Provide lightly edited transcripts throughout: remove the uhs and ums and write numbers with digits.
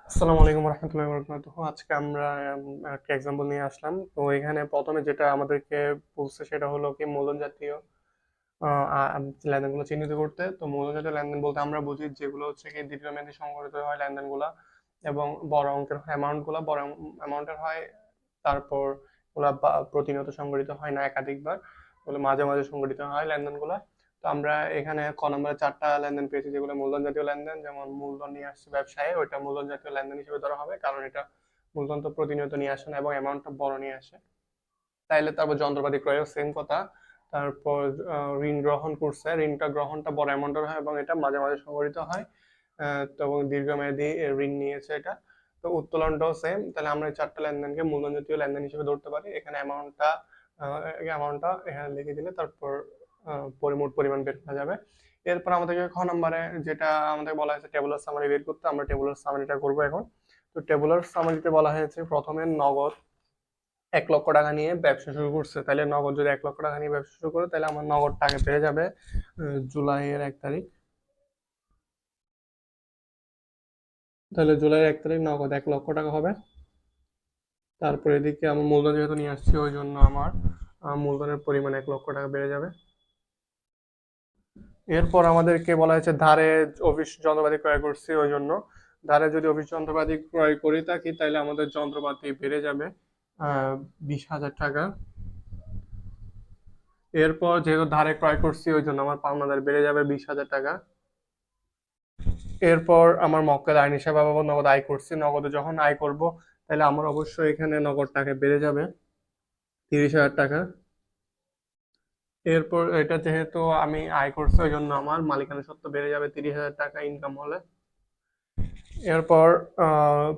আসসালামু আলাইকুম রহমতুল্লাহি বারাকাতুহু। আজকে আমরা একটা এক্সাম্পল নিয়ে আসলাম। তো এখানে প্রথমে যেটা আমাদেরকে বলছে সেটা হলো কি মূলধন জাতীয় লেনদেনগুলো চিহ্নিত করতে। তো মূলধন জাতীয় লেনদেন বলতে আমরা বুঝি যেগুলো হচ্ছে কি দীর্ঘমেয়াদী সংগঠিত হয় লেনদেনগুলা এবং বড় অঙ্কের অ্যামাউন্ট গুলা বড় অ্যামাউন্টের হয়। তারপর ওগুলা প্রতিনিয়ত সংগঠিত হয় না একাধিকবার, ওগুলো মাঝে মাঝে সংগঠিত হয় লেনদেনগুলা। তো আমরা এখানে ক নম্বরে চারটা লেনদেন পেয়েছি যেগুলো মূলধন জাতীয় লেনদেন, যেমন মূলধন নিয়ে আসছে ব্যবসায়ী, ওইটা মূলধন জাতীয় লেনদেন হিসেবে ধরা হবে, কারণ এটা মূলধন তো প্রতিনিয়ত নিয়ে আসে না এবং অ্যামাউন্টটা বড় নিয়ে আসে। তাইলে তারপর যন্ত্রপাতি ক্রয়ও সেম কথা। তারপর ঋণ গ্রহণ করছে, ঋণটা গ্রহণটা বড় অ্যামাউন্টের হয় এবং এটা মাঝে মাঝে সংগঠিত হয়। তো এবং দীর্ঘমেয়াদী ঋণ নিয়েছে এটা। তো উত্তোলনটাও সেম। তাহলে আমরা এই চারটা লেনদেনকে মূলধন জাতীয় লেনদেন হিসেবে ধরতে পারি। এখানে অ্যামাউন্টটা এখানে লিখে দিলে তারপর মোট পরিমাণ বের করা যাবে। এরপর আমাদেরকে খ নম্বরে যেটা আমাদের বলা হয়েছে টেবুলার সামারি বের করতে, আমরা টেবুলার সামারিটা করবো এখন। তো টেবুলার সামারিতে বলা হয়েছে প্রথমে নগদ 1 লক্ষ টাকা নিয়ে ব্যবসা শুরু করছে। তাহলে নগদ যদি 1 লক্ষ টাকা নিয়ে ব্যবসা শুরু করে, তাহলে আমার নগদ টাকা পেয়ে যাবে জুলাইয়ের 1 তারিখ। তাহলে জুলাইয়ের 1 তারিখ নগদ 1 লক্ষ টাকা হবে। তারপর এদিকে আমার মূলধন যেহেতু নিয়ে আসছি, ওই জন্য আমার মূলধনের পরিমাণ 1 লক্ষ টাকা বেড়ে যাবে। এরপর আমাদেরকে বলা হয়েছে ধারে অফিস যন্ত্রপাতি ক্রয় করছি, ওই জন্য ধারে যদি অফিস যন্ত্রপাতি ক্রয় করে থাকি, তাহলে আমাদের যন্ত্রপাতি বেড়ে যাবে 20,000 টাকা। এরপর যেহেতু ধারে ক্রয় করছি, ওই জন্য আমার পাওনাদার বেড়ে যাবে 20,000 টাকা। এরপর আমার মক্কেল আইন হিসাবে বাবদ নগদ আয় করছি, নগদে যখন আয় করব, তাহলে আমার অবশ্যই এখানে নগদ টাকা বেড়ে যাবে 30,000 টাকা। এরপর এটা যেহেতু আমি আয় করছি, ওই জন্য আমার মালিকানা সত্ত্ব বেড়ে যাবে 30,000 টাকা ইনকাম হলে। এরপর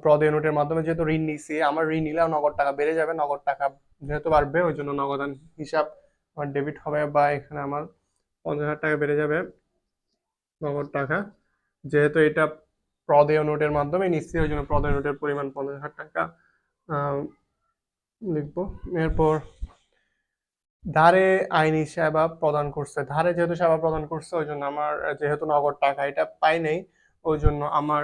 প্রদেয় নোটের মাধ্যমে যেহেতু ঋণ নিছি, আমার ঋণ নিলেও নগদ টাকা বেড়ে যাবে, নগদ টাকা যেহেতু বাড়বে, ওই জন্য নগদান হিসাব আমার ডেবিট হবে, বা এখানে আমার 50,000 টাকা বেড়ে যাবে নগদ টাকা। যেহেতু এটা প্রদেয় নোটের মাধ্যমে নিচ্ছি, ওই জন্য প্রদেয় নোটের পরিমাণ 50,000 টাকা লিখবো। এরপর ধারে আইনি সেবা প্রদান করছে, ধারে যেহেতু সেবা প্রদান করছে, ওই জন্য আমার যেহেতু নগদ টাকা এটা পাই নাই, ওই জন্য আমার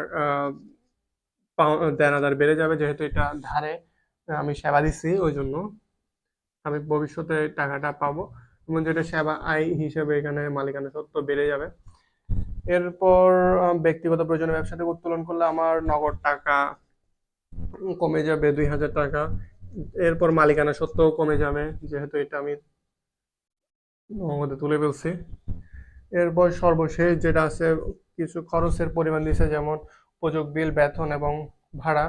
দেনাদার বেড়ে যাবে, যেহেতু এটা ধারে আমি সেবা দিচ্ছি, ওই জন্য আমি ভবিষ্যতে টাকাটা পাবো, এবং যেটা সেবা আয় হিসেবে এখানে মালিকানা সত্ত্ব বেড়ে যাবে। এরপর ব্যক্তিগত প্রয়োজনীয় ব্যবসা থেকে উত্তোলন করলে আমার নগদ টাকা কমে যাবে 2,000 টাকা। এরপর মালিকানা সত্ত্বও কমে যাবে, যেহেতু এটা আমি নগদে তুলে ফেলছি। এরপর সর্বশেষ যেটা আছে, কিছু খরচের পরিমাণ দিছে, যেমন উপযোগ বিল, বেতন এবং ভাড়া,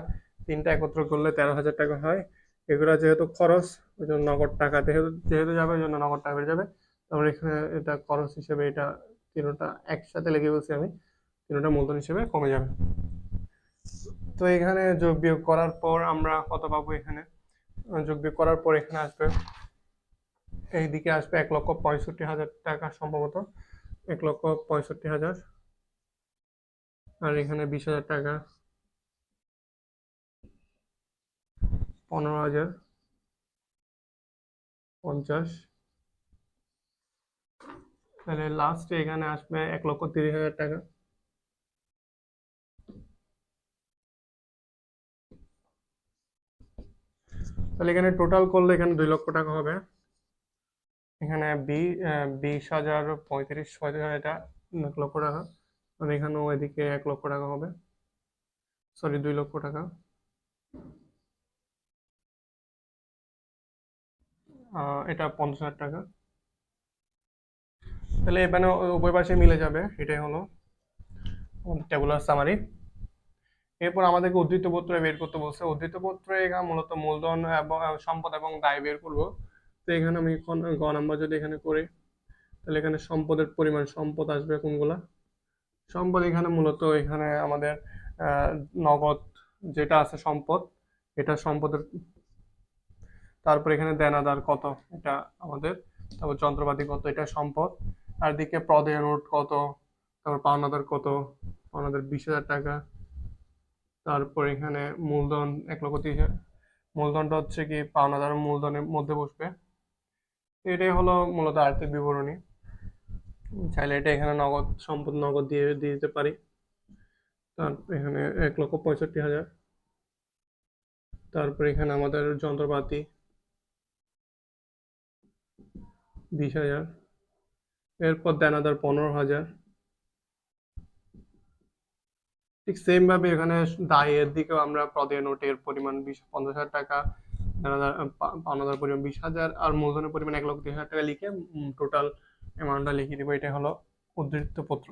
তিনটা একত্র করলে 13,000 টাকা হয়। এগুলো যেহেতু খরচ, ওই জন্য নগদ টাকা যেহেতু যেহেতু যাবে, ওই জন্য নগদ টাকা বেড়ে যাবে। তারপরে এখানে এটা খরচ হিসেবে এটা তিনোটা একসাথে লিখে বলছি আমি, তিনোটা মূলধন হিসেবে কমে যাবে। তো এখানে যোগ বিয়োগ করার পর আমরা কত পাবো, এখানে যোগ বিয়োগ করার পর এখানে আসবে, এইদিকে আসবে 1,65,000 টাকা সম্ভবত, 1,65,000। আর এখানে 20,000 টাকা, 15,050। তাহলে লাস্টে এখানে আসবে 1,30,000 টাকা। তাহলে এখানে টোটাল করলে এখানে 2 লক্ষ টাকা হবে। এখানে 20,035 এটা 1 লক্ষ টাকা, আর এখানেও এদিকে 1 লক্ষ টাকা হবে, সরি 2 লক্ষ টাকা। এটা 50,000 টাকা। তাহলে এখানে উভয় পাশে মিলে যাবে, এটাই হলো টেবুলার সামারি। এরপর আমাদেরকে উদ্ধৃত পত্র বের করতে বলছে। উদ্ধৃত পত্রে এখানে মূলত মূলধন এবং সম্পদ এবং দায় বের করব। তো এখানে আমি গ নাম্বার যদি এখানে করি, তাহলে এখানে সম্পদের পরিমাণ, সম্পদ আসবে কোনগুলা, সম্পদ এখানে মূলত এখানে আমাদের আহ, নগদ যেটা আছে সম্পদ, এটা সম্পদের। তারপর এখানে দেনাদার কত, এটা আমাদের। তারপর যন্ত্রপাতি কত, এটা সম্পদ। আর দিকে প্রদেয় নোট কত, তারপর পাওনাদার কত, পাওনাদার 20,000 টাকা। তারপর এখানে মূলধন 1,30,000, মূলধনটা হচ্ছে কি পাওনাদার মূলধনের মধ্যে বসবে। এটাই হলো মূলত আর্থিক বিবরণী। চাইলে এটা এখানে নগদ সম্পদ নগদ দিয়ে দিয়ে দিতে পারি। তারপর এখানে 1,65,000। তারপর এখানে আমাদের যন্ত্রপাতি 20,000। এরপর দেনাদার 15,000। ঠিক সেম ভাবে এখানে দায়ের দিকেও আমরা প্রদেয় নোটের পরিমাণ 50,000 টাকা, দেনাদার পাওনাদার পরিমাণ 20,000, আর মূলধনের পরিমাণ 1,30,000 টাকা লিখে টোটাল অ্যামাউন্টটা লিখে দিব। এটা হলো উদ্ধৃত্ত পত্র।